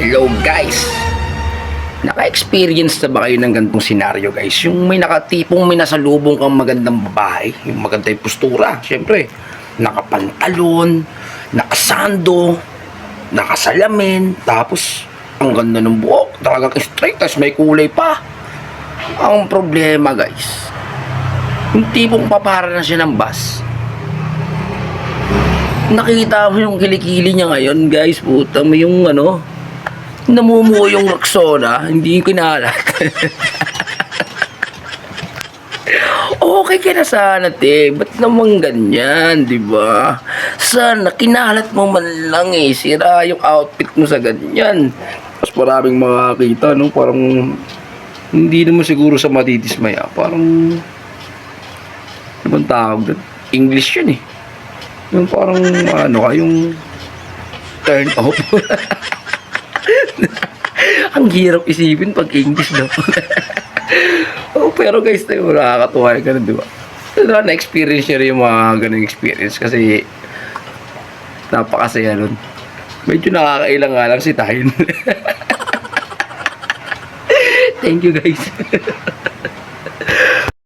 Hello guys! Naka-experience na ba kayo ng ganitong senaryo guys? Yung may nakatipong may nasalubong kang magandang babae, yung maganda yung postura, syempre, nakapantalon, nakasando, nakasalamin, tapos ang ganda ng buhok, talagang straight, tapos may kulay pa. Ang problema guys, yung tipong papara na siya ng bus. Nakita mo yung kilikili niya ngayon guys, puta mo yung namumuo yung Rexona, hindi yung kinalat. Okay ka na sana, te. Ba't naman ganyan, di ba? Sana, kinalat mo man lang eh. Sira yung outfit mo sa ganyan. Tapos maraming makakita, no? Parang, hindi naman siguro sa matitismaya. Parang, ano bang tawag doon? English yun eh. Yung parang, yung turn off. Ang hirap isipin pag English daw. Oh, pero guys, tayo nakakatuwa yung ganun, di ba? Na-experience nyo rin yung mga ganung experience kasi napakasaya nun. Medyo nakakailang nga lang si Tahin. Thank you guys.